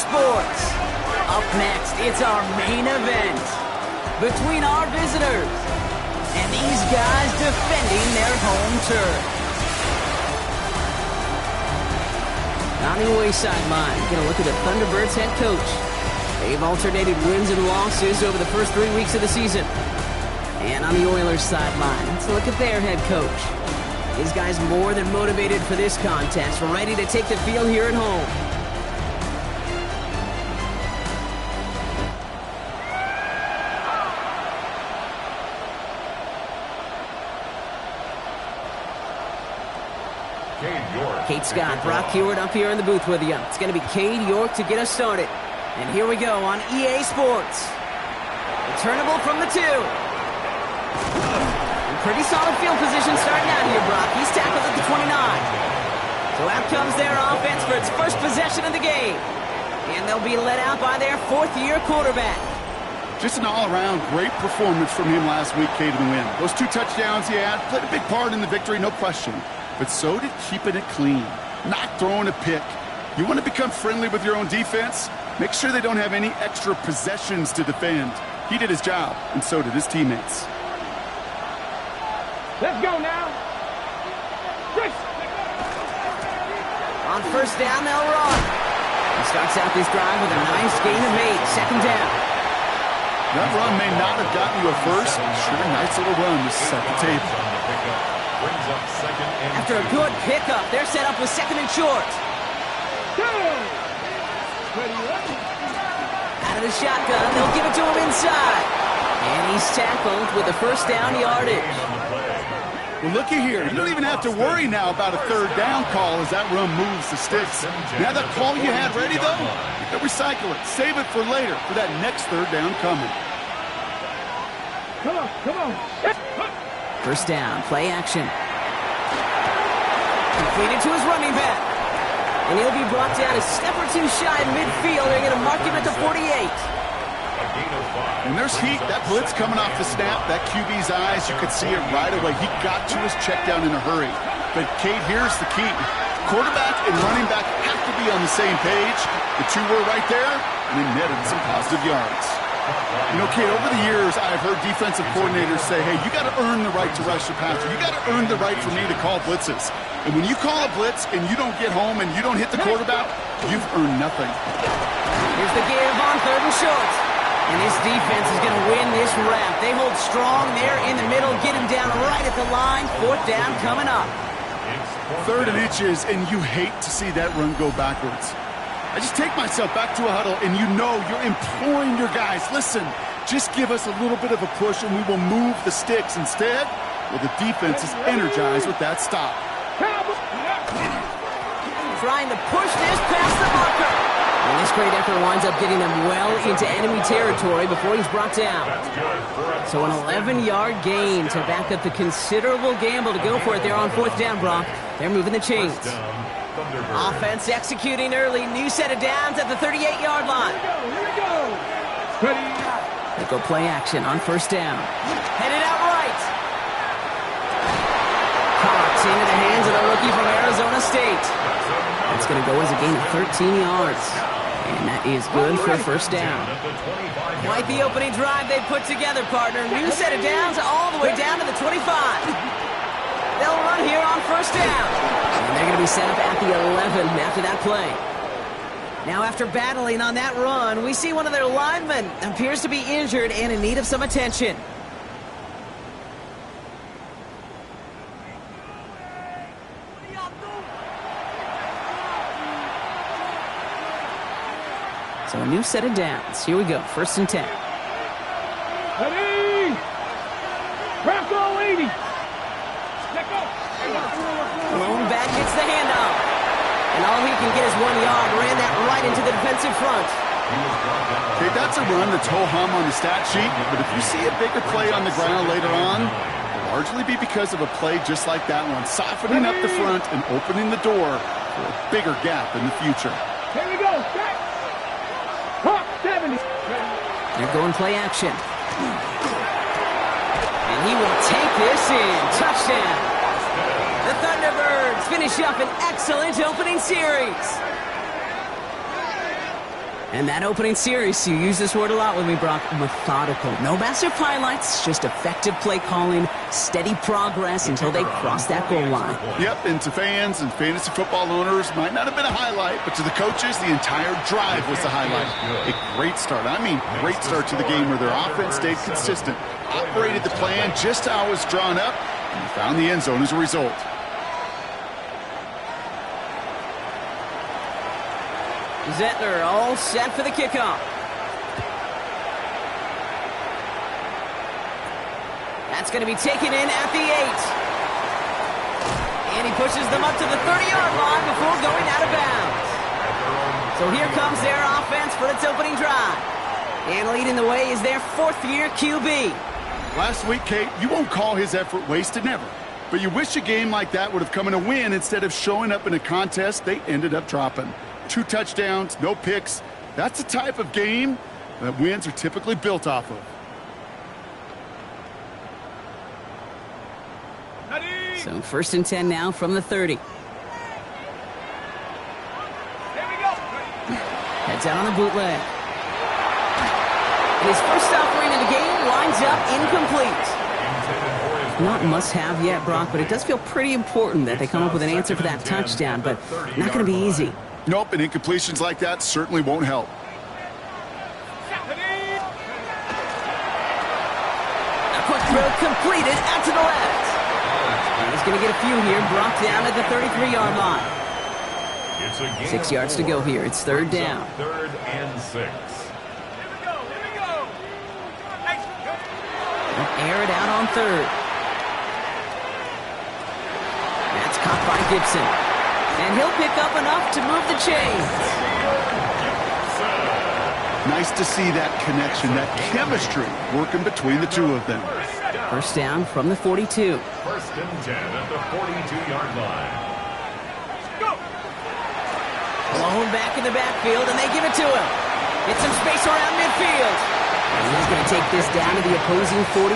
Sports. Up next, it's our main event between our visitors and these guys defending their home turf. On the away sideline, get a look at the Thunderbirds head coach. They've alternated wins and losses over the first 3 weeks of the season. And on the Oilers sideline, let's look at their head coach. These guys more than motivated for this contest, ready to take the field here at home. Kate Scott, Brock Hewitt up here in the booth with you. It's going to be Cade York to get us started. And here we go on EA Sports. Returnable from the 2. And pretty solid field position starting out here, Brock. He's tackled at the 29. So out comes their offense for its first possession of the game. And they'll be led out by their fourth-year quarterback. Just an all-around great performance from him last week, Cade, to win. Those 2 touchdowns he had played a big part in the victory, no question. But so did keeping it clean, not throwing a pick. You want to become friendly with your own defense? Make sure they don't have any extra possessions to defend. He did his job, and so did his teammates. Let's go now. On first down, they'll run. He starts out this drive with a nice gain of 8, second down. That run may not have gotten you a first, but sure a nice little run to set the table. After a good pickup, they're set up with second and short. Out of the shotgun, they'll give it to him inside. And he's tackled with the first down yardage. Well, looky here. You don't even have to worry now about a third down call as that run moves the sticks. Now that call you had ready, though, you can recycle it. Save it for later for that next third down coming. Come on, come on. First down, play action. Completed to his running back. And he'll be brought down a step or 2 shy of midfield. They're going to mark him at the 48. When there's heat, that blitz coming off the snap, that QB's eyes, you could see it right away. He got to his check down in a hurry. But, Cade, here's the key. Quarterback and running back have to be on the same page. The 2 were right there, and they netted some positive yards. You know, Cade, over the years, I've heard defensive coordinators say, hey, you got to earn the right to rush the passer. You got to earn the right for me to call blitzes. And when you call a blitz and you don't get home and you don't hit the quarterback, you've earned nothing. Here's the give on third and short. And this defense is going to win this round. They hold strong there in the middle, get him down right at the line. Fourth down coming up. Third and inches, and you hate to see that run go backwards. I just take myself back to a huddle, and you know you're imploring your guys, listen, just give us a little bit of a push, and we will move the sticks. Instead, well, the defense is energized with that stop. Trying to push this past the marker. And this great effort winds up getting them well into enemy territory before he's brought down. So an 11-yard gain to back up the considerable gamble to go for it there on fourth down, Brock. They're moving the chains. Offense executing early. New set of downs at the 38-yard line. Here we go. They go play action on first down. Headed out right. Cox into the hands of the rookie from Arizona State. That's going to go as a gain of 13 yards. And that is good for a first down. Quite the opening drive they put together, partner. New set of downs all the way down to the 25. They'll run here on first down. And they're going to be set up at the 11 after that play. Now, after battling on that run, we see one of their linemen appears to be injured and in need of some attention. So a new set of downs. Here we go. First and 10. Ready! Rocco 80! Lone back gets the handoff. And all he can get is 1 yard. Ran that right into the defensive front. Okay, that's a run that's ho-hum on the stat sheet, but if you see a bigger play on the ground later on, it'll largely be because of a play just like that one, softening up the front and opening the door for a bigger gap in the future. Here we go. Hawk 70. They're going play action. And he will take this in. Touchdown. The Thunderbirds finish up an excellent opening series. And that opening series, you use this word a lot with me, Brock, methodical. No massive highlights, just effective play calling, steady progress until they cross that goal line. Yep, and to fans and fantasy football owners, might not have been a highlight, but to the coaches, the entire drive was the highlight. A great start. I mean, great start to the game where their offense stayed consistent, operated the plan just how it was drawn up, and found the end zone as a result. Zettler all set for the kickoff. That's going to be taken in at the 8. And he pushes them up to the 30-yard line before going out of bounds. So here comes their offense for its opening drive. And leading the way is their 4th-year QB. Last week, Kate, you won't call his effort wasted, never. But you wish a game like that would have come in a win instead of showing up in a contest they ended up dropping. 2 touchdowns, no picks. That's the type of game that wins are typically built off of. So 1st and 10 now from the 30. Heads out on the bootleg. His first offering in the game winds up incomplete. Not must-have yet, Brock, but it does feel pretty important that they come up with an answer for that touchdown, but not going to be easy. Nope, and incompletions like that certainly won't help. A quick throw completed out to the left. He's going to get a few here, brought down at the 33-yard line. 6 yards to go here. It's 3rd down. 3rd and 6. They'll air it out on 3rd. That's caught by Gibson. And he'll pick up enough to move the chains. Nice to see that connection, that chemistry working between the two of them. 1st down from the 42. 1st and 10 at the 42-yard line. Blown back in the backfield, and they give it to him. Get some space around midfield. And he's going to take this down to the opposing 44.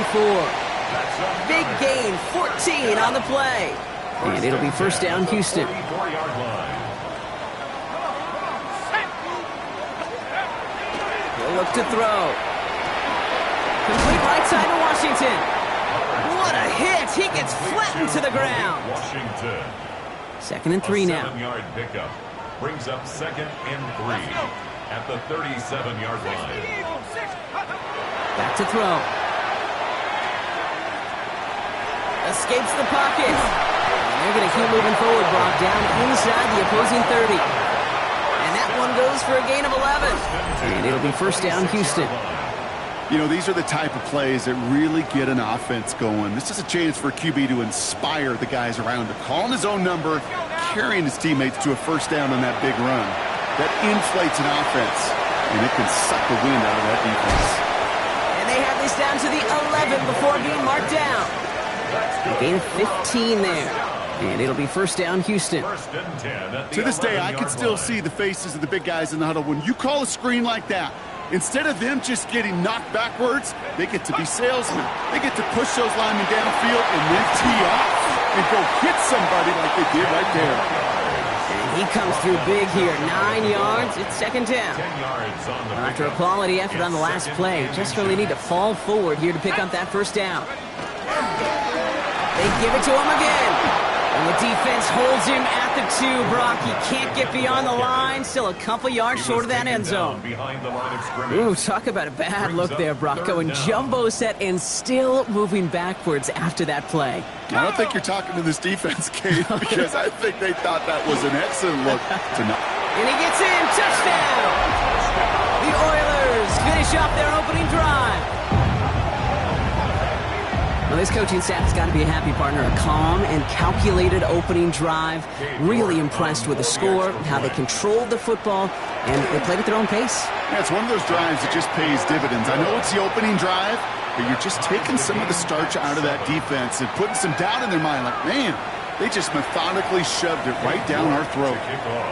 Big gain, 14 on the play. And it'll be 1st down, Houston. 44-yard line. He'll look to throw. Complete right side to Washington. What a hit! He gets flattened to the ground. Washington. 2nd and 3 now. 7-yard pickup brings up 2nd and 3 at the 37-yard line. Back to throw. Escapes the pocket. And they're going to keep moving forward, Brock, down inside the opposing 30. And that one goes for a gain of 11. And it'll be 1st down, Houston. You know, these are the type of plays that really get an offense going. This is a chance for a QB to inspire the guys around him. Calling his own number, carrying his teammates to a 1st down on that big run. That inflates an offense, and it can suck the wind out of that defense. And they have this down to the 11 before being marked down. A gain of 15 there. And it'll be 1st down, Houston. 1st and 10 To this day, I can still see the faces of the big guys in the huddle. When you call a screen like that, instead of them just getting knocked backwards, they get to be salesmen. They get to push those linemen downfield and then tee off and go hit somebody like they did right there. And he comes through big here. 9 yards. It's 2nd down. 10 yards on the After a quality effort on the last play, just really need to fall forward here to pick up that 1st down. They give it to him again. And the defense holds him at the 2, Brock. He can't get beyond the line. Still a couple yards short of that end zone. Behind the line of scrimmage. Ooh, talk about a bad look there, Brock. Going jumbo set and still moving backwards after that play. I don't think you're talking to this defense, Kate, because I think they thought that was an excellent look tonight. And he gets in. Touchdown! The Oilers finish off their opening drive. Well, this coaching staff has got to be a happy partner. A calm and calculated opening drive. Really impressed with the score, how they controlled the football, and they played at their own pace. Yeah, it's one of those drives that just pays dividends. I know it's the opening drive, but you're just taking some of the starch out of that defense and putting some doubt in their mind. Like, man, they just methodically shoved it right down our throat.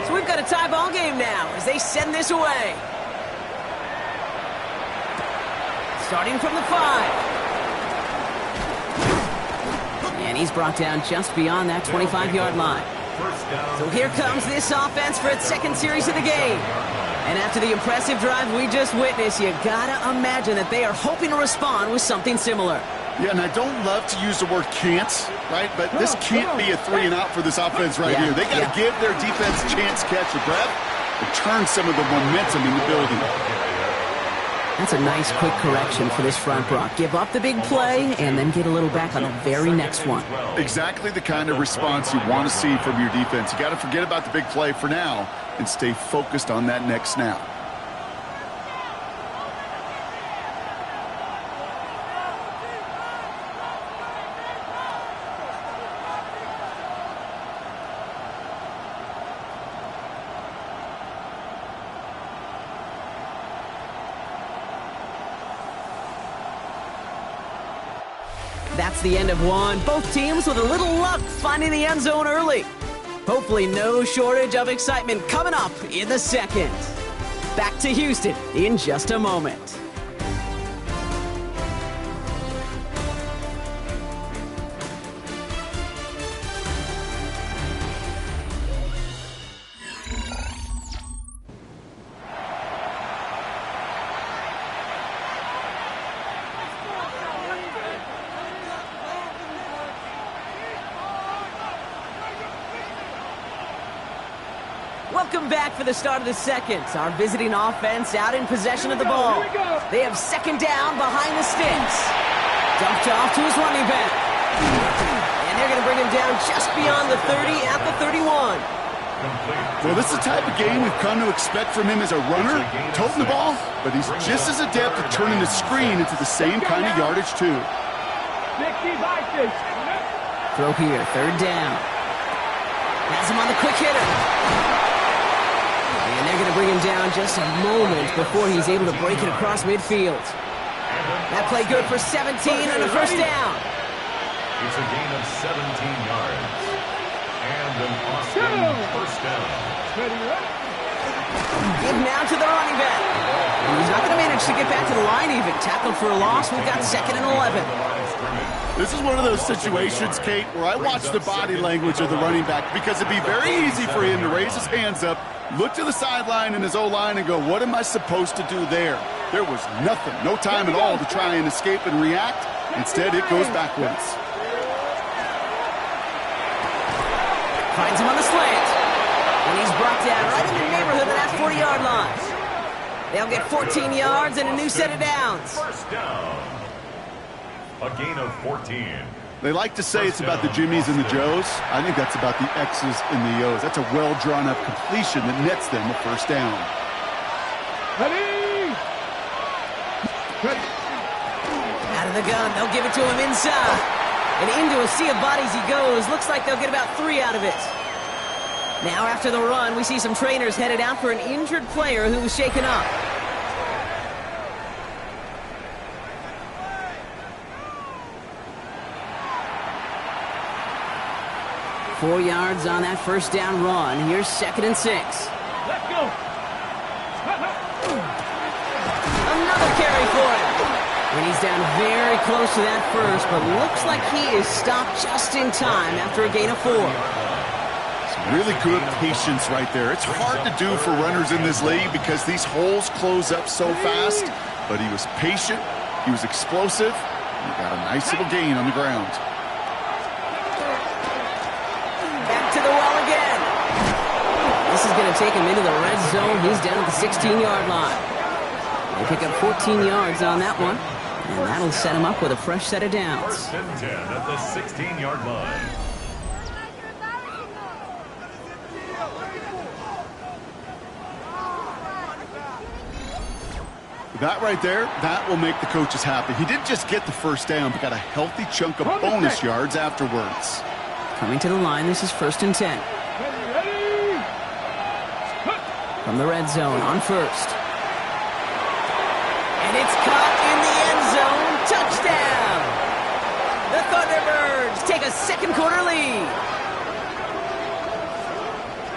So we've got a tie ball game now as they send this away. Starting from the 5. And he's brought down just beyond that 25-yard line. So here comes this offense for its 2nd series of the game. And after the impressive drive we just witnessed, you gotta imagine that they are hoping to respond with something similar. Yeah, and I don't love to use the word can't, right? But this can't be a 3-and-out for this offense right here. They got to give their defense a chance to catch a breath and turn some of the momentum in the building. That's a nice quick correction for this front, Brock. Give up the big play and then get a little back on the very next one. Exactly the kind of response you want to see from your defense. You got to forget about the big play for now and stay focused on that next snap. That's the end of one. Both teams with a little luck finding the end zone early. Hopefully no shortage of excitement coming up in the second. Back to Houston in just a moment. Welcome back for the start of the second. Our visiting offense out in possession of the ball. They have second down behind the sticks. Dumped off to his running back. And they're going to bring him down just beyond the 30 at the 31. Well, this is the type of game we've come to expect from him as a runner, toting the ball, but he's just as adept at turning the screen into the same kind of yardage, too. Throw here, third down. Has him on the quick hitter. And they're going to bring him down just a moment before he's able to break it across midfield. That play good for 17 and a first down. It's a gain of 17 yards. And an Austin first down. Give now to the running back. And he's not going to manage to get back to the line even. Tackled for a loss. We've got second and 11. This is one of those situations, Kate, where I watch the body language of the running back because it'd be very easy for him to raise his hands up, look to the sideline in his O-line and go, what am I supposed to do there? There was nothing, no time at all to try and escape and react. Instead, it goes backwards. Finds him on the slant. And he's brought down right in the neighborhood of that 40-yard line. They'll get 14 yards and a new set of downs. First down. A gain of 14. They like to say it's about the Jimmies and the Joes. I think that's about the X's and the O's. That's a well-drawn-up completion that nets them a first down. Ready? Out of the gun, they'll give it to him inside. And into a sea of bodies he goes. Looks like they'll get about 3 out of it. Now after the run, we see some trainers headed out for an injured player who was shaken up. Four yards on that first down run. Here's second and 6. Let's go. Another carry for him. And he's down very close to that first, but looks like he is stopped just in time after a gain of 4. Some really good patience right there. It's hard to do for runners in this league because these holes close up so fast, but he was patient, he was explosive, and he got a nice little gain on the ground. To the well again. This is going to take him into the red zone. He's down at the 16-yard line. They pick up 14 yards on that one, and that'll set him up with a fresh set of downs. First and 10 at the 16-yard line. That right there, that will make the coaches happy. He didn't just get the first down, but got a healthy chunk of bonus yards afterwards. Coming to the line, this is first and 10. Ready? From the red zone on first. And it's caught in the end zone. Touchdown! The Thunderbirds take a second quarter lead.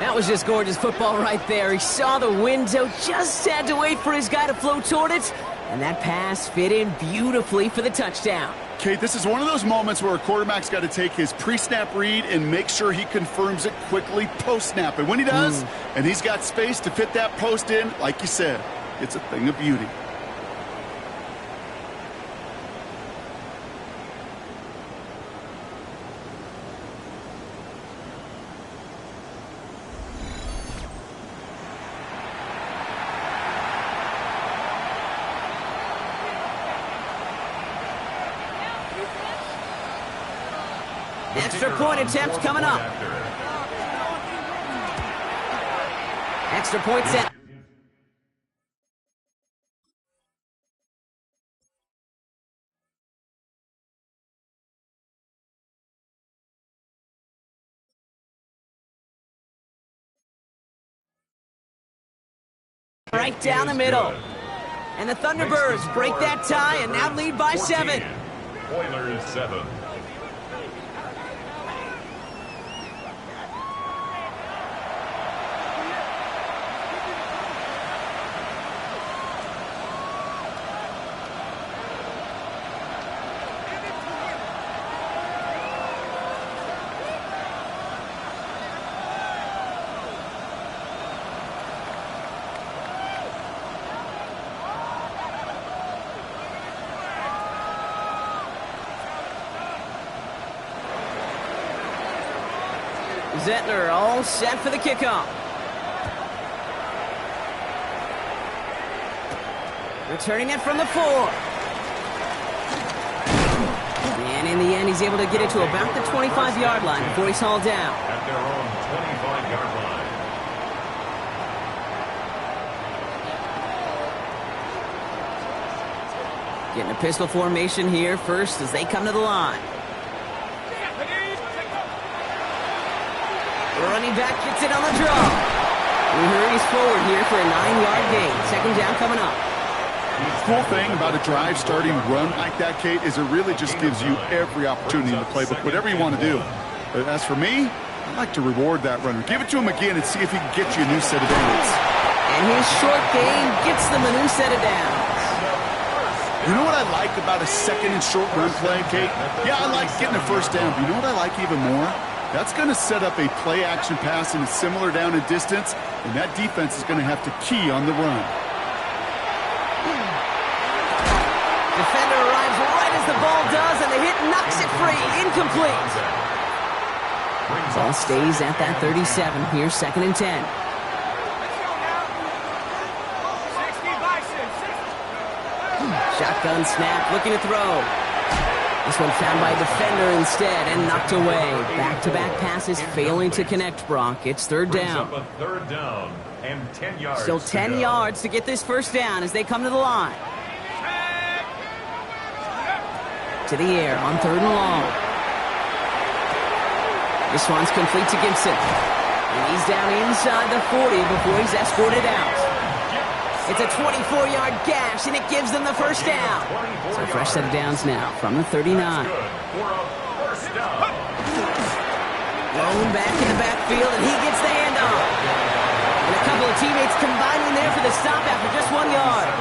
That was just gorgeous football right there. He saw the window, just had to wait for his guy to flow toward it, and that pass fit in beautifully for the touchdown. Kate, this is one of those moments where a quarterback's got to take his pre-snap read and make sure he confirms it quickly post-snap. And when he does, and he's got space to fit that post in, like you said, it's a thing of beauty. Extra point attempts coming up. Extra point set. Right down the middle. And the Thunderbirds break that tie and now lead by 7. Oilers 7. Zettler all set for the kickoff. Returning it from the 4. And in the end, he's able to get it to about the 25-yard line before he's hauled down. At their own 25-yard line. Getting a pistol formation here first as they come to the line. Running back gets it on the draw. He hurries forward here for a 9-yard gain. Second down coming up. The cool thing about a drive starting run like that, Kate, is it really just gives you every opportunity in the playbook, whatever you want to do. But as for me, I like to reward that runner. Give it to him again and see if he can get you a new set of downs. And his short gain gets them a new set of downs. You know what I like about a second and short run play, Kate? Yeah, I like getting a first down, but you know what I like even more? That's going to set up a play-action pass in a similar down and distance, and that defense is going to have to key on the run. Defender arrives right as the ball does, and the hit knocks it free. Incomplete. Ball stays at that 37. Here's second and 10. Shotgun snap, looking to throw. This one found by a defender instead and knocked away. Back-to-back passes failing to connect, Brock. It's third down. Brings up a third down and 10 yards. Still 10 yards to get this first down as they come to the line. To the air on third and long. This one's complete to Gibson. And he's down inside the 40 before he's escorted out. It's a 24-yard gash, and it gives them the first down. So a fresh set of downs now from the 39. For a first down. Blown back in the backfield, and he gets the handoff. And a couple of teammates combining there for the stop after just 1 yard.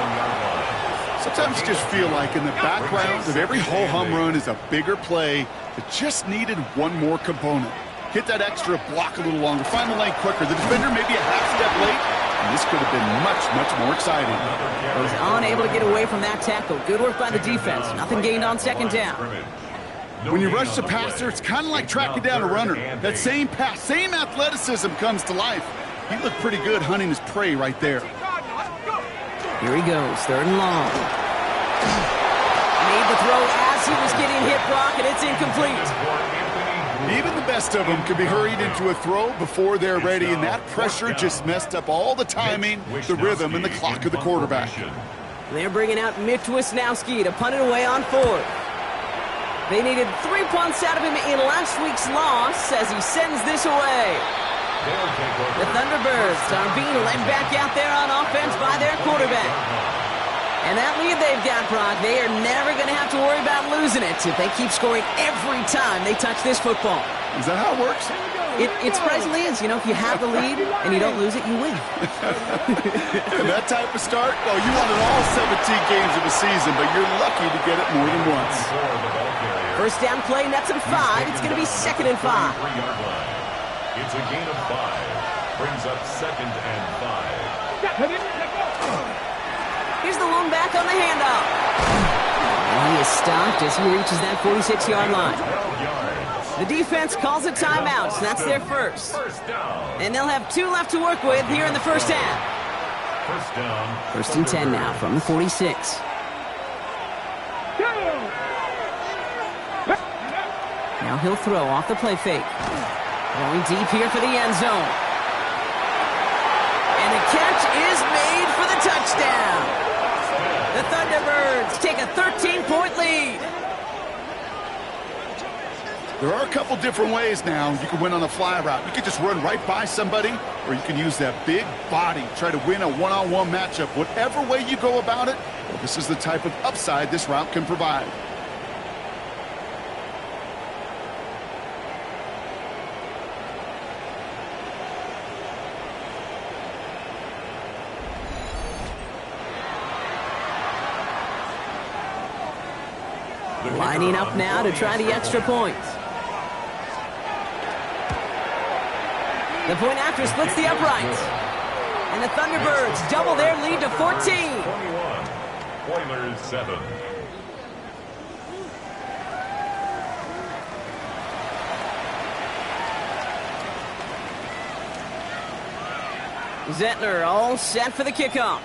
Sometimes you just feel like in the background of every ho-hum run is a bigger play that just needed one more component. Hit that extra block a little longer, find the lane quicker. The defender maybe a half step late, and this could have been much, much more exciting. Was unable to get away from that tackle. Good work by the defense. Nothing gained on second down. When you rush the passer, it's kind of like tracking down a runner. That same pass, same athleticism comes to life. He looked pretty good hunting his prey right there. Here he goes, third and long. Made the throw as he was getting hit, Brock, and it's incomplete. Even the best of them can be hurried into a throw before they're ready, and that pressure just messed up all the timing, the rhythm, and the clock of the quarterback. They're bringing out Mitch Wisnowski to punt it away on fourth. They needed 3 punts out of him in last week's loss as he sends this away. The Thunderbirds are being led back out there on offense by their quarterback. And that lead they've got, Brock, they are never going to have to worry about losing it if they keep scoring every time they touch this football. Is that how it works? It surprisingly is. You know, if you have the lead and you don't lose it, you win. And that type of start, well, you won in all 17 games of the season, but you're lucky to get it more than once. First down play, nets him 5. It's going to be 2nd and 5. It's a gain of 5. Brings up 2nd and 5. Here's the lone back on the handoff. And he is stopped as he reaches that 46-yard line. The defense calls a timeout, so that's their first. And they'll have 2 left to work with here in the first half. First and 10 now from the 46. Now he'll throw off the play fake. Going deep here for the end zone. And the catch is made for the touchdown. The Thunderbirds take a 13-point lead. There are a couple different ways now. You can win on a fly route. You can just run right by somebody, or you can use that big body, try to win a one-on-one matchup. Whatever way you go about it, well, this is the type of upside this route can provide. Lining up now to try the extra point. The point after splits the uprights. And the Thunderbirds double their lead to 14. 21. Oilers 7. Zettler all set for the kickoff.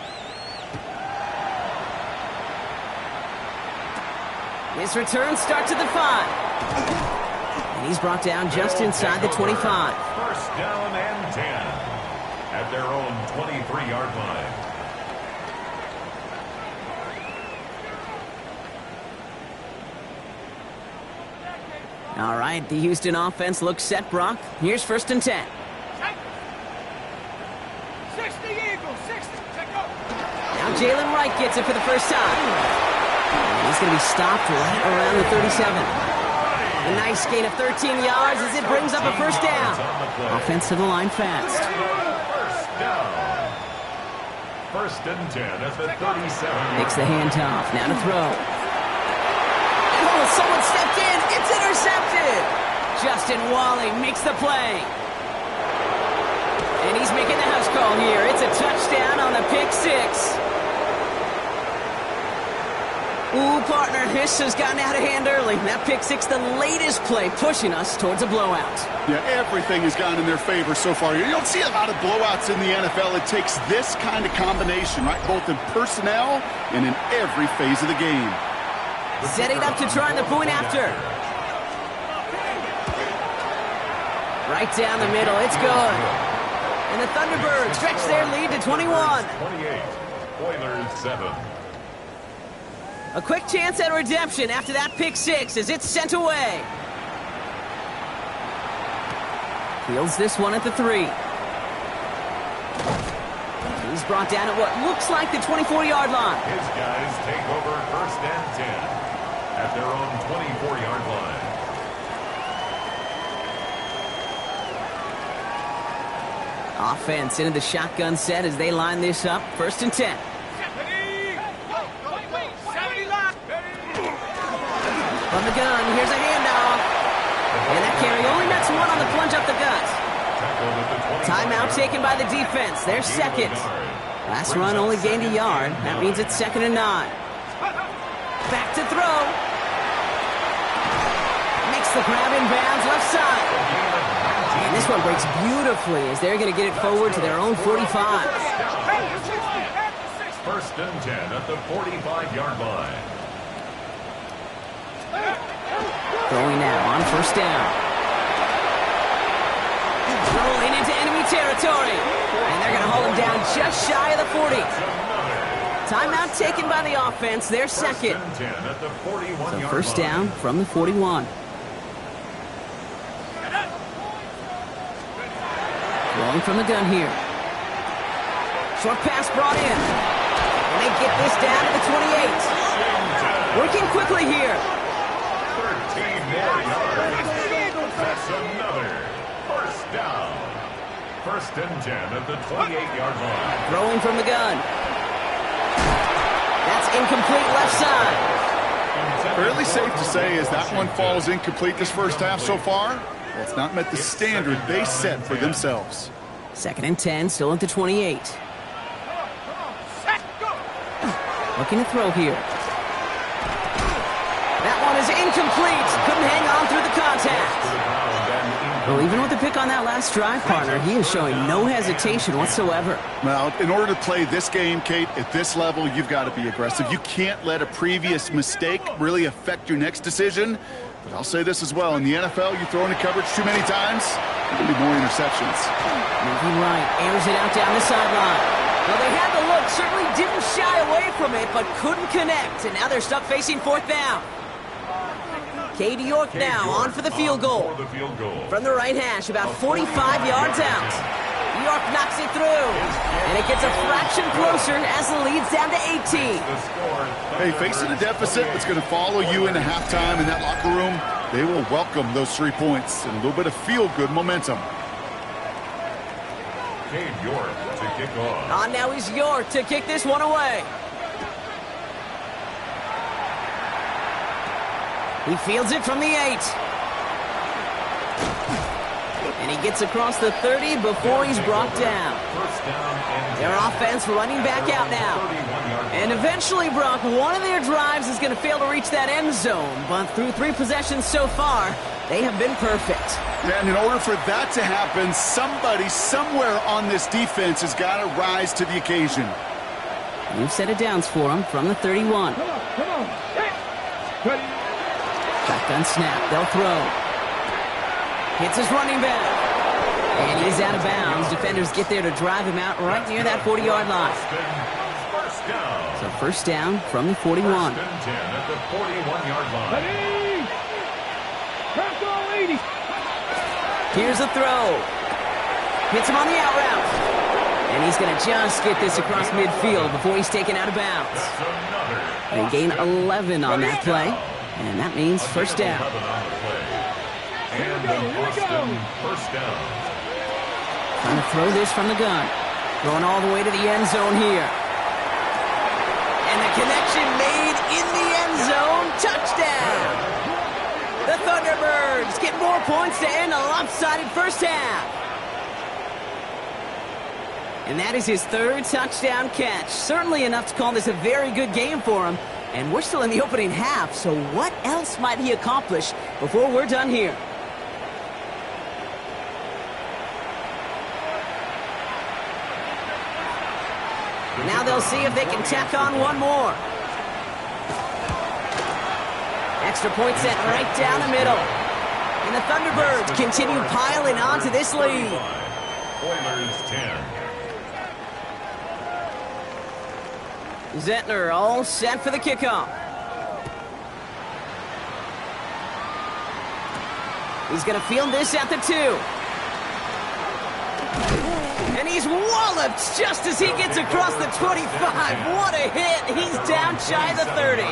His return starts at the 5. And he's brought down just inside the 25. First down and 10 at their own 23-yard line. All right, the Houston offense looks set, Brock. Here's first and 10. 60 Eagles, 60. Now Jalen Wright gets it for the first time. And he's going to be stopped right around the 37. A nice gain of 13 yards as it brings up a first down. Offensive line fast. First down. First and 10 at the 37. Makes the handoff. Now to throw. Oh, someone stepped in. It's intercepted. Justin Wally makes the play. And he's making the house call here. It's a touchdown on the pick 6. Ooh, partner, this has gotten out of hand early. That pick 6, the latest play, pushing us towards a blowout. Yeah, everything has gone in their favor so far. You don't see a lot of blowouts in the NFL. It takes this kind of combination, right? Both in personnel and in every phase of the game. Setting up to try the point after. Right down the middle, it's good. And the Thunderbirds stretch their lead to 21. 28. Oilers 7. A quick chance at redemption after that pick 6 as it's sent away. Fields this one at the 3. He's brought down at what looks like the 24-yard line. His guys take over first and 10 at their own 24-yard line. Offense into the shotgun set as they line this up. First and 10. From the gun, here's a handoff. And that carry only nets 1 on the plunge up the gut. Timeout taken by the defense. They're second. Last run only gained a yard. That means it's 2nd and 9. Back to throw. Makes the grab in bounds left side. And this one breaks beautifully as they're going to get it forward to their own 45. First and 10 at the 45-yard line. Throwing now on first down. Rolling into enemy territory. And they're going to haul him down just shy of the 40. Timeout taken by the offense. They're second. So first down from the 41. Rolling from the gun here. Short pass brought in. And they get this down to the 28. Working quickly here. 13 more yards. That's another first first down. 1st and 10 at the 28-yard line. Throwing from the gun. That's incomplete left side. Fairly safe to say as that one falls incomplete this first half so far, well, it's not met the standard they set for themselves. 2nd and 10, still at the 28. Looking to throw here. That one is incomplete. Couldn't hang on through the contact. Well, even with the pick on that last drive, partner, he is showing no hesitation whatsoever. Well, in order to play this game, Kate, at this level, you've got to be aggressive. You can't let a previous mistake really affect your next decision. But I'll say this as well. In the NFL, you throw into coverage too many times, there can be more interceptions. Moving right, airs it out down the sideline. Well, they had the look, certainly didn't shy away from it, but couldn't connect. And now they're stuck facing 4th down. Cade York now on for the field goal. From the right hash, about 45 yards out. York knocks it through. And it gets a fraction closer as the lead's down to 18. Hey, facing a deficit that's going to follow you into halftime in that locker room, they will welcome those 3 points and a little bit of feel-good momentum. Cade York to kick off. On now is York to kick this one away. He fields it from the 8. And he gets across the 30 before he's brought down. Their offense running back out now. And eventually, Brock, one of their drives is going to fail to reach that end zone. But through 3 possessions so far, they have been perfect. And in order for that to happen, somebody somewhere on this defense has got to rise to the occasion. New set of downs for him from the 31. Come on. Ready. Shotgun snap, they'll throw. Hits his running back. And he's out of bounds. Defenders get there to drive him out right near that 40-yard line. So 1st down from the 41. 1st and 10 at the 41-yard line. Ready. Press all 80. Here's a throw. Hits him on the out route. And he's going to just get this across midfield before he's taken out of bounds. They gain 11 on that play. And that means 1st down. And an Austin 1st down. Trying to throw this from the gun. Going all the way to the end zone here. And the connection made in the end zone. Touchdown! The Thunderbirds get more points to end a lopsided first half. And that is his 3rd touchdown catch. Certainly enough to call this a very good game for him. And we're still in the opening half, so what else might he accomplish before we're done here? Now they'll see if they can tack on one more. Extra point set right down the middle. And the Thunderbirds continue piling on to this lead. Oilers 10. Zettner all set for the kickoff. He's going to field this at the 2. And he's walloped just as he gets across the 25. What a hit. He's down shy of the 30.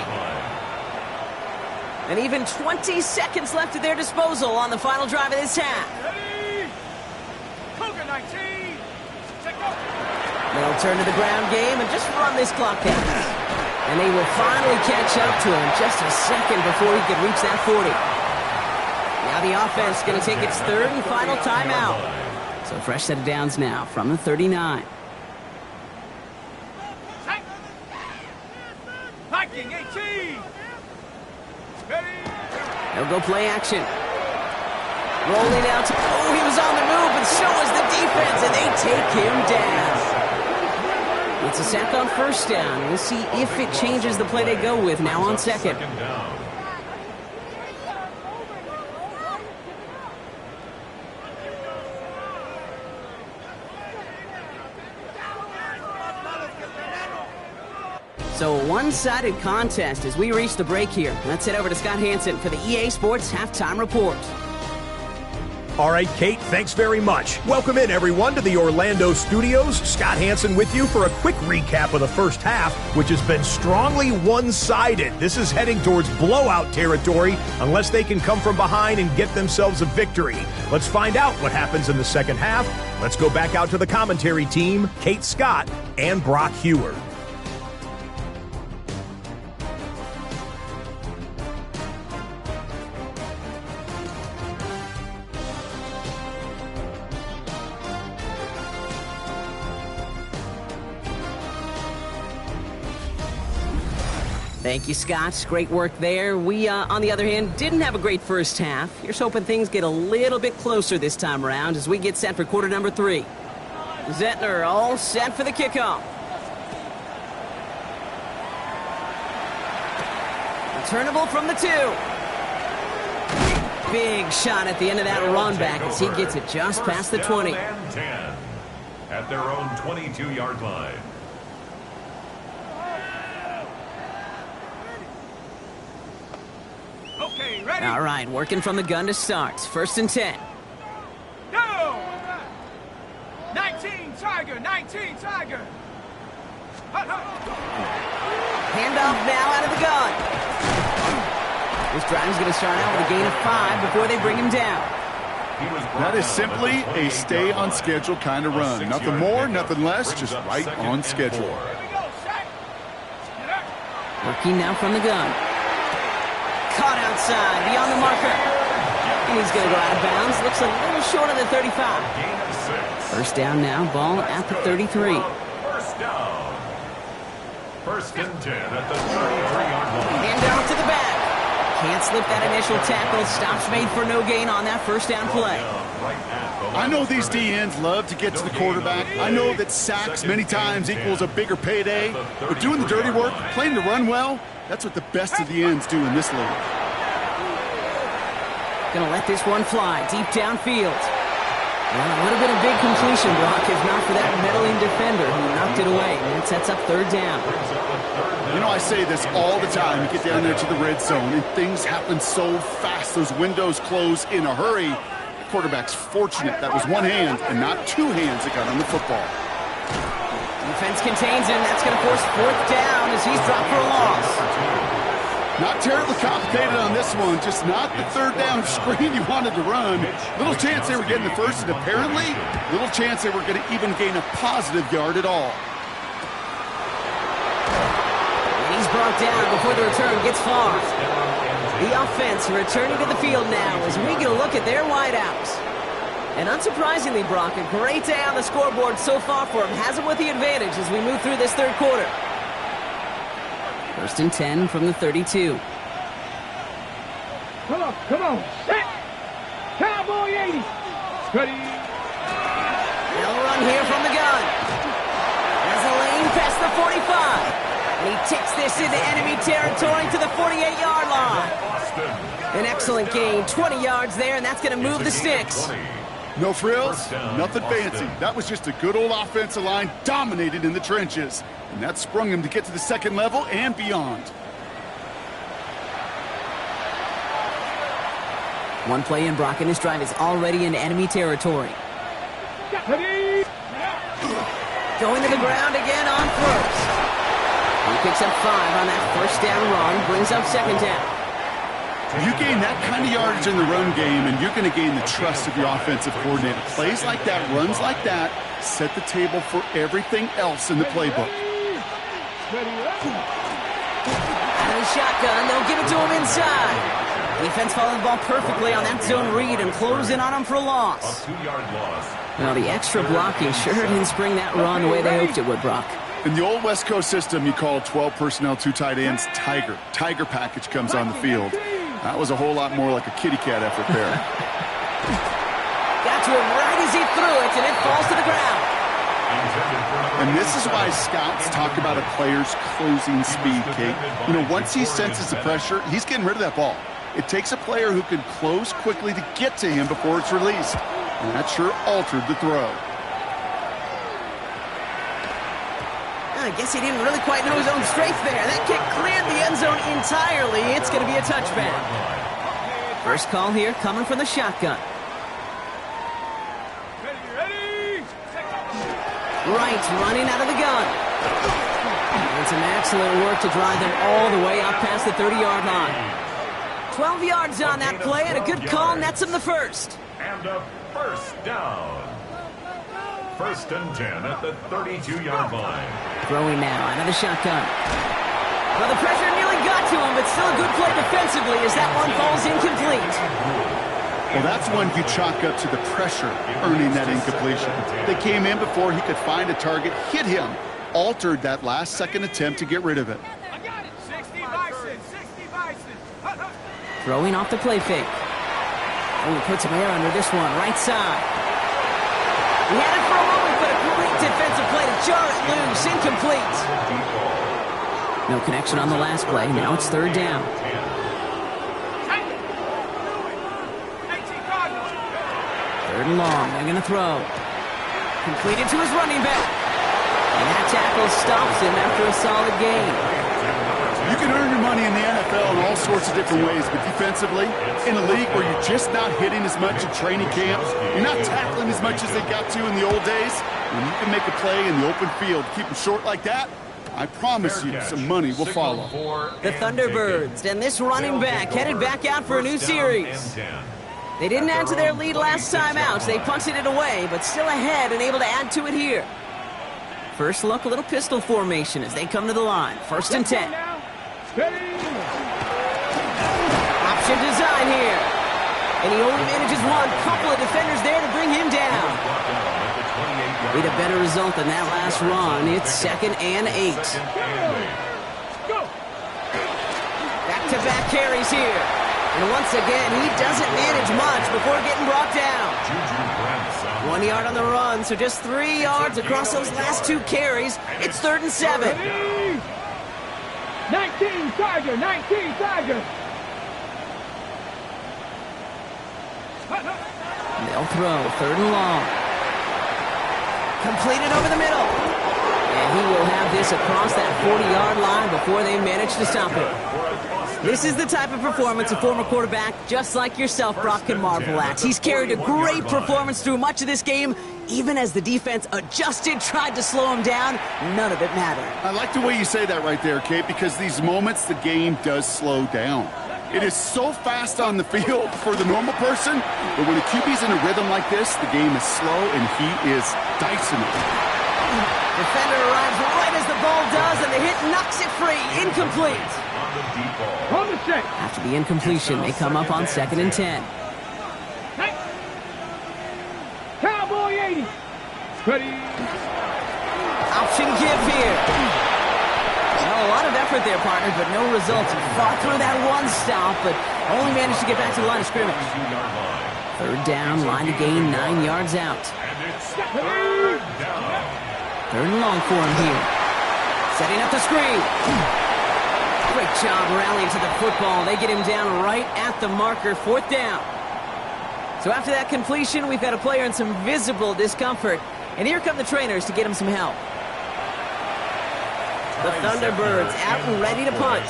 And even 20 seconds left at their disposal on the final drive of this half. Ready. Cougar 19. They'll turn to the ground game and just run this clock down. And they will finally catch up to him just a second before he could reach that 40. Now the offense is going to take its 3rd and final timeout. So a fresh set of downs now from the 39. Hiking 18. Ready. They'll go play action. Rolling out. Oh, he was on the move, but so was the defense, and they take him down. It's a sack on 1st down. We'll see if it changes the play they go with now on 2nd. So a one-sided contest as we reach the break here. Let's head over to Scott Hansen for the EA Sports Halftime Report. All right, Kate, thanks very much. Welcome in, everyone, to the Orlando studios. Scott Hansen with you for a quick recap of the first half, which has been strongly one-sided. This is heading towards blowout territory unless they can come from behind and get themselves a victory. Let's find out what happens in the second half. Let's go back out to the commentary team, Kate Scott and Brock Hewer. Thank you, Scott. Great work there. We, on the other hand, didn't have a great first half. Here's hoping things get a little bit closer this time around as we get set for quarter number 3. Zettner all set for the kickoff. Returnable from the 2. Big shot at the end of that run back as he gets it just past the 20. And 10 at their own 22-yard line. Okay, ready? All right, working from the gun to start. 1st and 10. Go! 19 Tiger, 19 Tiger. Handoff now out of the gun. This drive is going to start out with a gain of 5 before they bring him down. That is simply a stay-on-schedule kind of run. Nothing more, nothing less, just right on schedule. Working now from the gun. Caught outside, beyond the marker. And he's going to go out of bounds. Looks a little short of the 35. First down now, ball at the 33. First down. 1st and 10 at the 33-yard line. Hand off to the back. Can't slip that initial tackle. Stops made for no gain on that first down play. I know these DNs love to get to the quarterback. I know that sacks many times equals a bigger payday. But doing the dirty work, playing to run well, that's what the best of the ends do in this league. Gonna let this one fly deep downfield. Well, it would have been a big completion, Brock, if not for that meddling defender who knocked it away. And it sets up 3rd down. You know, I say this all the time. You get down there to the red zone, and things happen so fast. Those windows close in a hurry. The quarterback's fortunate that was one hand and not 2 hands that got on the football. Defense contains him. That's going to force 4th down as he's dropped for a loss. Not terribly complicated on this one. Just not the 3rd down screen you wanted to run. Little chance they were getting the first, and apparently little chance they were going to even gain a positive yard at all. And he's brought down before the return gets far. The offense returning to the field now as we get a look at their wideouts. And unsurprisingly, Brock, a great day on the scoreboard so far for him. Has him with the advantage as we move through this 3rd quarter. 1st and 10 from the 32. Come on, set. Cowboy 80. Ready. They'll run here from the gun. There's a lane past the 45. And he takes this into enemy territory to the 48-yard line. An excellent gain, 20 yards there, and that's going to move the sticks. No frills, nothing fancy. That was just a good old offensive line dominated in the trenches. And that sprung him to get to the 2nd level and beyond. One play in, Brock, and this drive is already in enemy territory. Going to the ground again on 1st. He picks up 5 on that 1st down run, brings up 2nd down. You gain that kind of yardage in the run game, and you're going to gain the trust of your offensive coordinator. Plays like that, runs like that, set the table for everything else in the playbook. Out of the shotgun, they'll give it to him inside. Defense followed the ball perfectly on that zone read and close in on him for a loss. A 2-yard loss. Well, the extra blocking sure didn't spring that run the way they hoped it would, Brock. In the old West Coast system, you call 12 personnel, 2 tight ends, Tiger. Tiger package comes on the field. That was a whole lot more like a kitty cat effort there. Got to him right as he threw it, and it falls to the ground. And this is why scouts talk about a player's closing speed, Kate. You know, once he senses the pressure, he's getting rid of that ball. It takes a player who can close quickly to get to him before it's released. And that sure altered the throw. I guess he didn't really quite know his own strength there. That kick cleared the end zone entirely. It's going to be a touchback. First call here coming from the shotgun. Wright running out of the gun. And some excellent work to drive them all the way up past the 30-yard line. 12 yards on that play, and a good call nets him the first. And a first down. First and 10 at the 32-yard line. Throwing now out of the shotgun. Well, the pressure nearly got to him, but still a good play defensively as that one falls incomplete. Well, that's one you chalk up to the pressure earning that incompletion. They came in before he could find a target, hit him, altered that last-second attempt to get rid of it. I got it. 60 Bison. 60 Bison. Throwing off the play fake. Oh, he puts some air under this one, right side. He had it for a moment, but a great defensive play to jar it loose, incomplete. No connection on the last play. Now it's third down. Third and long. They're going to throw. Completed to his running back. And that tackle stops him after a solid gain. You can earn your money in the NFL in all sorts of different ways, but defensively, in a league where you're just not hitting as much in training camp, you're not tackling as much as they got to in the old days, when you can make a play in the open field, keep them short like that, I promise you some money will follow. The Thunderbirds and this running back headed back out for a new series. They didn't add to their lead last time out. They punted it away, but still ahead and able to add to it here. First look, a little pistol formation as they come to the line. First and 10. Option design here. And he only manages one. Couple of defenders there to bring him down. Need a better result than that last run. It's 2nd and 8. Back-to-back carries here. And once again, he doesn't manage much before getting brought down. 1 yard on the run, so just 3 yards across those last 2 carries. It's 3rd and 7. 19 Tiger, 19 Tiger. They'll throw, 3rd and long. Completed over the middle. And he will have this across that 40-yard line before they manage to stop it. This is the type of performance a former quarterback, just like yourself, Brock, can marvel at. He's carried a great performance through much of this game. Even as the defense adjusted, tried to slow him down, none of it mattered. I like the way you say that right there, Kate, because these moments the game does slow down. It is so fast on the field for the normal person, but when a QB's in a rhythm like this, the game is slow and he is dicing it. Defender arrives right as the ball does, and the hit knocks it free. Incomplete. After the incompletion, they come up on 2nd and 10. Cowboy 80. Ready. Option give here. Well, a lot of effort there, partner, but no results. He fought through that one stop, but only managed to get back to the line of scrimmage. 3rd down, line to gain 9 yards out. 3rd and long for him here. Setting up the screen. Great job rallying to the football. They get him down right at the marker, 4th down. So after that completion, we've got a player in some visible discomfort. And here come the trainers to get him some help. The Thunderbirds out and ready to punt.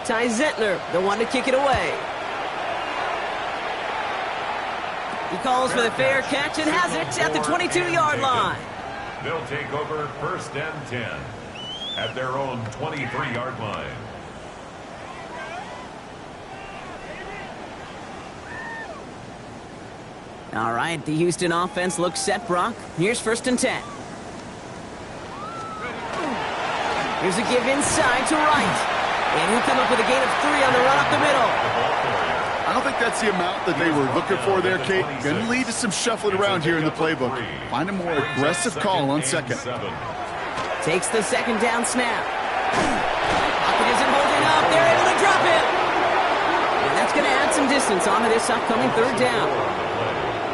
Ty Zettler, the one to kick it away. He calls for the fair catch and has it at the 22-yard line. They'll take over 1st and 10 at their own 23-yard line. All right, the Houston offense looks set, Brock. Here's 1st and 10. Here's a give inside to Wright. And he'll come up with a gain of 3 on the run up the middle. I don't think that's the amount that they were looking for there, Kate. Going to lead to some shuffling around here in the playbook. Find a more aggressive call on 2nd. Takes the 2nd down snap. Pocket isn't holding up. They're able to drop it. And that's going to add some distance onto this upcoming 3rd down.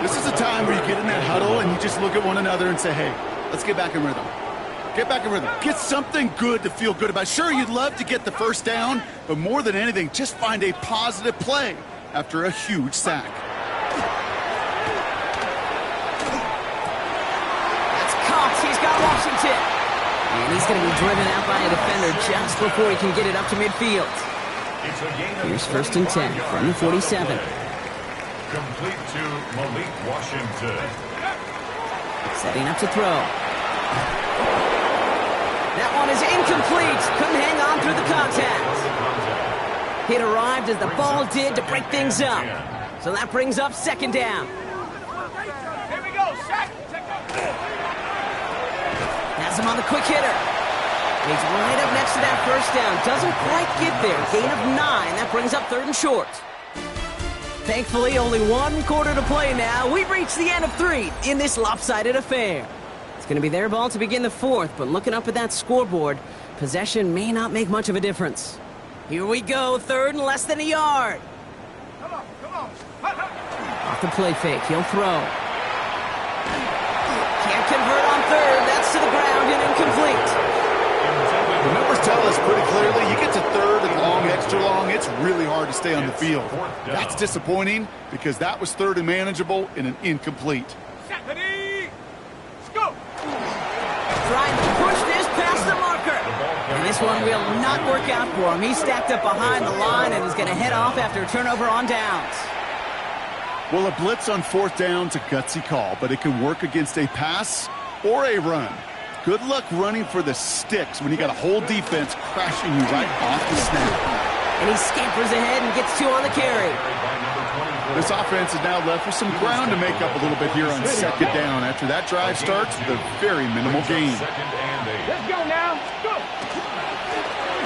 This is a time where you get in that huddle and you just look at one another and say, hey, let's get back in rhythm. Get back in rhythm. Get something good to feel good about. Sure, you'd love to get the 1st down, but more than anything, just find a positive play after a huge sack. That's Cox. He's got Washington. And he's going to be driven out by a defender just before he can get it up to midfield. Here's 1st and 10 from the 47. Complete to Malik Washington. Setting up to throw. That one is incomplete. Couldn't hang on through the contact. It arrived as the ball did to break things up. So that brings up second down. Here we go, sack. Has him on the quick hitter. He's right up next to that first down. Doesn't quite get there. Gain of 9. That brings up 3rd and short. Thankfully, only 1 quarter to play now. We've reached the end of 3 in this lopsided affair. It's going to be their ball to begin the 4th, but looking up at that scoreboard, possession may not make much of a difference. Here we go, 3rd and less than a yard. Come on. Off the play fake, he'll throw. Can't convert on 3rd. That's to the ground and incomplete. The numbers tell us pretty clearly, you get to 3rd and long, extra long, it's really hard to stay on the field. That's disappointing because that was 3rd and manageable and an incomplete. Ready, go. Trying to push this past the marker. And this one will not work out for him. He's stacked up behind the line and is going to head off after a turnover on downs. Well, a blitz on 4th down's a gutsy call, but it can work against a pass or a run. Good luck running for the sticks when you got a whole defense crashing you right off the snap. And he scampers ahead and gets 2 on the carry. This offense is now left with some ground to make up a little bit here on 2nd down after that drive starts with a very minimal gain. Let's go now. Go.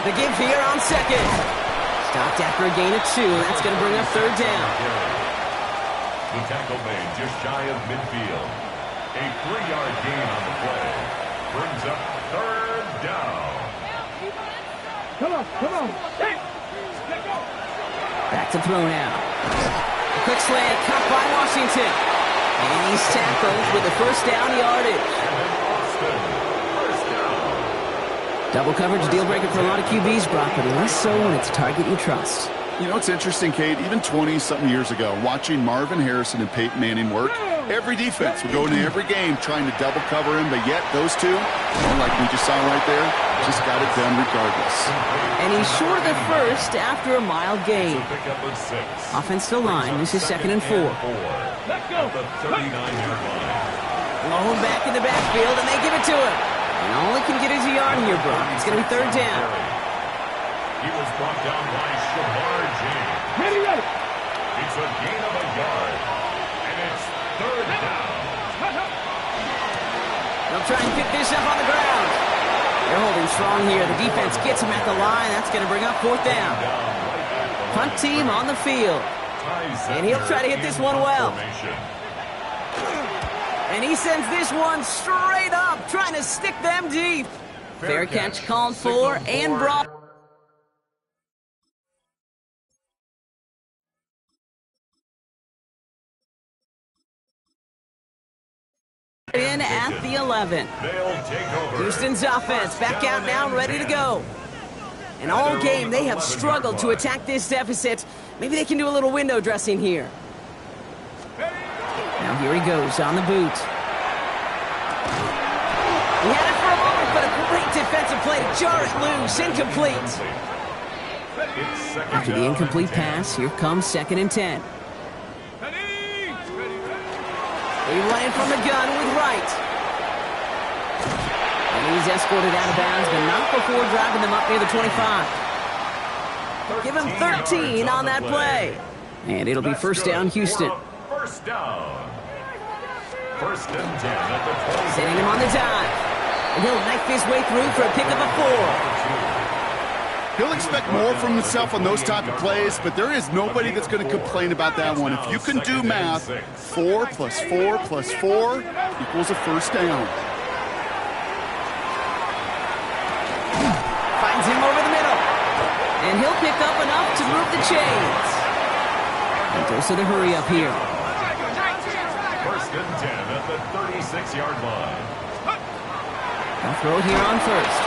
The give here on 2nd. Stopped after a gain of 2. That's going to bring up 3rd down. The tackle made just shy of midfield. A 3-yard gain on the play. Brings up 3rd down. Come on. Hey. Let's go. Back to throw now. A quick slant caught by Washington. And he's tackled with the 1st down yardage. Double coverage deal breaker for a lot of QBs, Brock, but less so when it's a target you trust. You know, it's interesting, Kate, even 20-something years ago, watching Marvin Harrison and Peyton Manning work, every defense would go into every game trying to double cover him, but yet those two, like we just saw right there, just got it done regardless. And he's short of the 1st after a mild gain. Offense to line. This is 2nd and 4. Let's go. Blown back in the backfield, and they give it to him. And all he can get is a yard here, Brock. It's going to be 3rd down. He was brought down by Shamar James. Ready. It's a gain of a yard. And it's 3rd down. They'll try and pick this up on the ground. They're holding strong here. The defense gets him at the line. That's going to bring up 4th down. Punt team on the field. And he'll try to hit this one well. And he sends this one straight up, trying to stick them deep. Fair catch called for and brought in at the 11. Houston's offense back out now, ready to go. And all game, they have struggled to attack this deficit. Maybe they can do a little window dressing here. Now here he goes on the boot. He had it for a moment, but a great defensive play to jar it loose. Incomplete. After the incomplete pass, here comes 2nd and 10. He run in from the gun with Wright. And he's escorted out of bounds, but not before driving them up near the 25. Give him 13 on that play. And it'll be 1st down, Houston. 1st down. 1st and 10 at the 20. Sending him on the dive. And he'll knife his way through for a pick of a 4. He'll expect more from himself on those type of plays, but there is nobody that's going to complain about that one. If you can do math, 4 plus 4 plus 4 equals a 1st down. Finds him over the middle. And he'll pick up enough to move the chains. And goes to the hurry up here. 1st and 10 at the 36-yard line. They'll throw it here on 1st.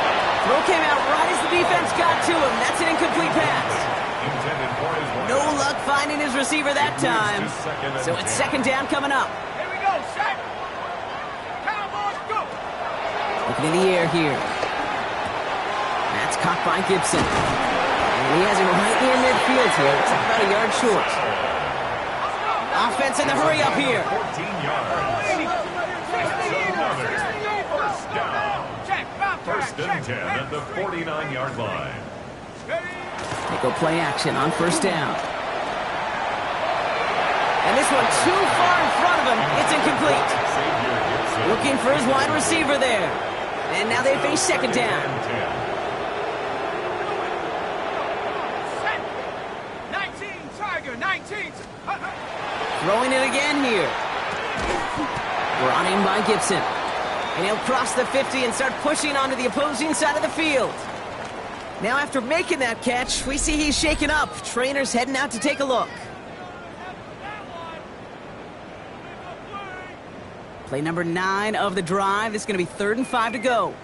Throw came out right as the defense got to him. That's an incomplete pass. No luck finding his receiver that time. So it's 2nd down coming up. Here we go, set. Cowboys, go. Looking in the air here. That's caught by Gibson. And he has it right near midfield here. It's about a yard short. Offense in the hurry up here. 14 yards. It's another 1st down. First and 10 at the 49-yard line. They go play action on first down. And this one too far in front of him. It's incomplete. Looking for his wide receiver there. And now they face second down. 19, Tiger, 19. Throwing it again here. Brought in by Gibson. And he'll cross the 50 and start pushing onto the opposing side of the field. Now after making that catch, we see he's shaken up. Trainer's heading out to take a look. Play number 9 of the drive. This is going to be 3rd and 5 to go.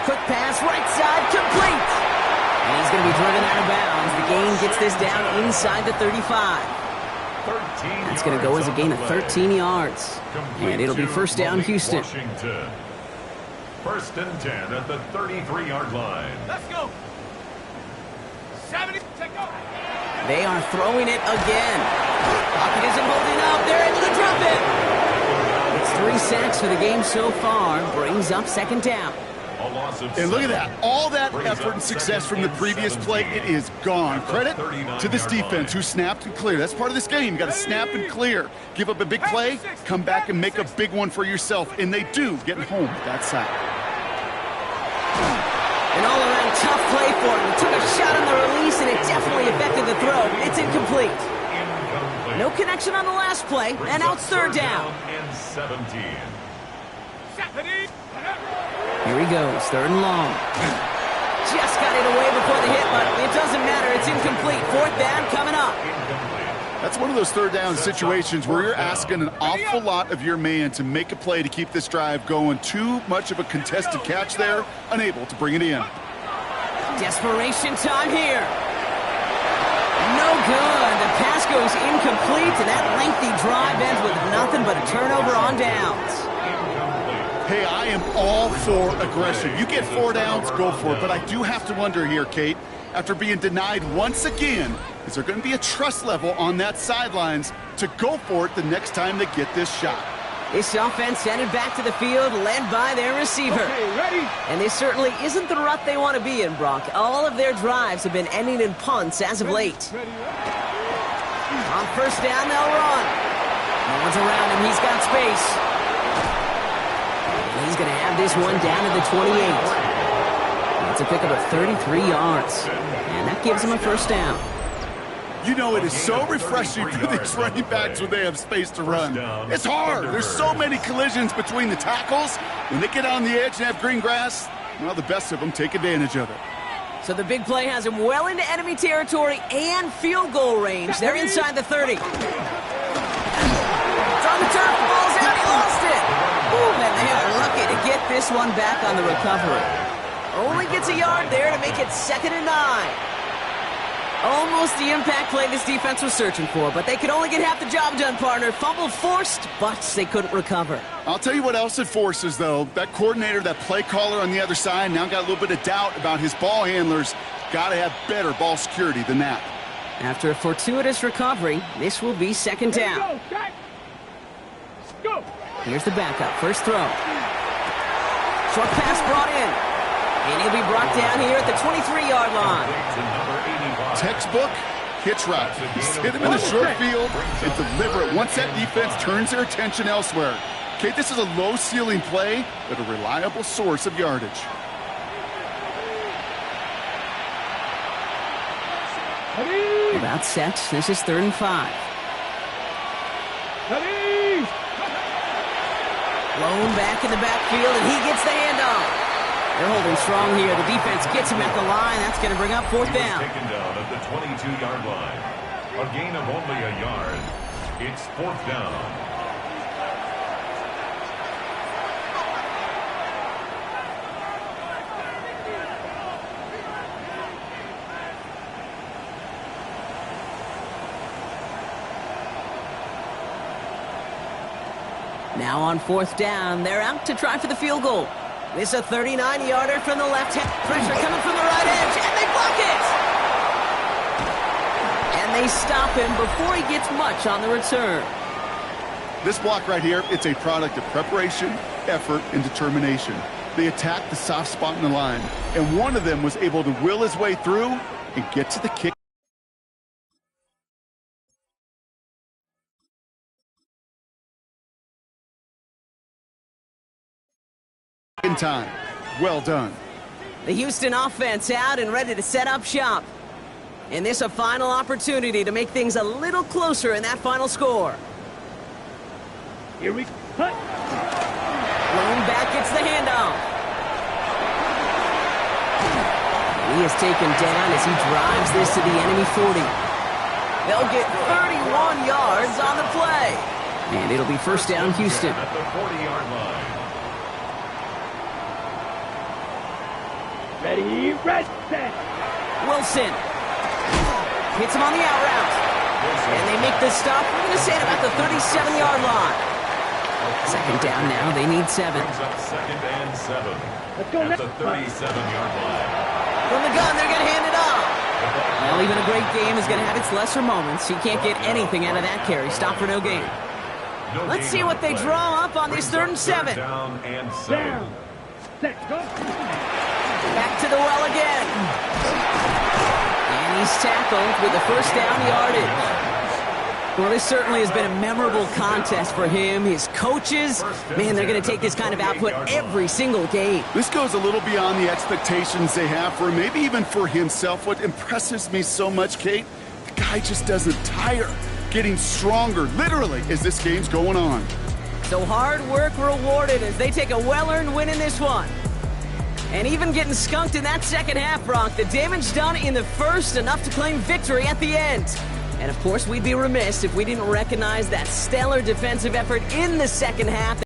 Quick pass, right side, complete. And he's going to be driven out of bounds. The gain gets this down inside the 35. That's going to go as a gain of 13 yards. And it'll be first down, Houston. Washington. First and 10 at the 33-yard line. Let's go. 70, take go. They are throwing it again. Pocket isn't holding up. They're able to drop it. It's 3 sacks for the game so far. Brings up second down. And look at that. All that effort and success from the previous play, it is gone. Credit to this defense who snapped and cleared. That's part of this game. You got to snap and clear. Give up a big play, come back and make a big one for yourself. And they do, getting home with that sack. An all-around tough play for him. He took a shot on the release, and it definitely affected the throw. It's incomplete. No connection on the last play, and now it's third down. And 17. Here he goes, 3rd and long. Just got it away before the hit, but it doesn't matter. It's incomplete. 4th down coming up. That's one of those third down situations where you're asking an awful lot of your man to make a play to keep this drive going. Too much of a contested catch there, unable to bring it in. Desperation time here. No good. The pass goes incomplete, and that lengthy drive ends with nothing but a turnover on downs. Hey, I am all for aggression. You get 4 downs, go for it. But I do have to wonder here, Kate, after being denied once again, is there going to be a trust level on that sidelines to go for it the next time they get this shot? This offense headed back to the field, led by their receiver. Okay, ready? And this certainly isn't the rut they want to be in, Brock. All of their drives have been ending in punts as of late. Ready. On first down, they'll run. No one's around him. He's got space. He's going to have this one down to the 28. That's a pickup of 33 yards. And that gives him a first down. You know, it is so refreshing for these running backs when they have space to run. It's hard. There's so many collisions between the tackles. When they get on the edge and have green grass, well, the best of them take advantage of it. So the big play has him well into enemy territory and field goal range. They're inside the 30. It's on the turf. Ball's out. He lost it. Ooh, and they are lucky to get this one back on the recovery. Only gets a yard there to make it 2nd and 9. Almost the impact play this defense was searching for, but they could only get half the job done, partner. Fumble forced, but they couldn't recover. I'll tell you what else it forces, though. That coordinator, that play caller on the other side, now got a little bit of doubt about his ball handlers. Got to have better ball security than that. After a fortuitous recovery, this will be 2nd down. Go. Here's the backup. First throw. Short pass brought in. And he'll be brought down here at the 23-yard line. Textbook hitch route. Just hit him in the short field and deliver it once that defense turns their attention elsewhere. Okay, this is a low-ceiling play, but a reliable source of yardage. About set. This is 3rd and 5. Blown back in the backfield, and he gets the handoff. They're holding strong here. The defense gets him at the line. That's going to bring up 4th down. Taken down at the 22-yard line. A gain of only a yard. It's 4th down. Now on 4th down, they're out to try for the field goal. This is a 39-yarder from the left hand. Pressure coming from the right edge, and they block it! And they stop him before he gets much on the return. This block right here, it's a product of preparation, effort, and determination. They attacked the soft spot in the line, and one of them was able to will his way through and get to the kick. In time. Well done. The Houston offense out and ready to set up shop. And this a final opportunity to make things a little closer in that final score. Here we cut. Lone back gets the handoff. He is taken down as he drives this to the enemy 40. They'll get 31 yards on the play. And it'll be first down Houston. At the 40-yard line. Ready, red, set. Wilson hits him on the out route. And they make the stop. We're going to say at about the 37-yard line. Second down now. They need 7. Brings up second and 7. Let's go At next. the 37-yard line. From the gun, they're going to hand it off. Well, even a great game is going to have its lesser moments. He can't get anything out of that carry. Stop for no gain. Let's see what they draw up on this 3rd and 7. Down and 7. Down. Set, go. Back to the well again. And he's tackled with the first down yardage. Well, this certainly has been a memorable contest for him. His coaches, man, they're going to take this kind of output every single game. This goes a little beyond the expectations they have for him, maybe even for himself. What impresses me so much, Kate, the guy just doesn't tire. Getting stronger, literally, as this game's going on. So hard work rewarded as they take a well-earned win in this one. And even getting skunked in that second half, Brock, the damage done in the first, enough to claim victory at the end. And of course, we'd be remiss if we didn't recognize that stellar defensive effort in the second half.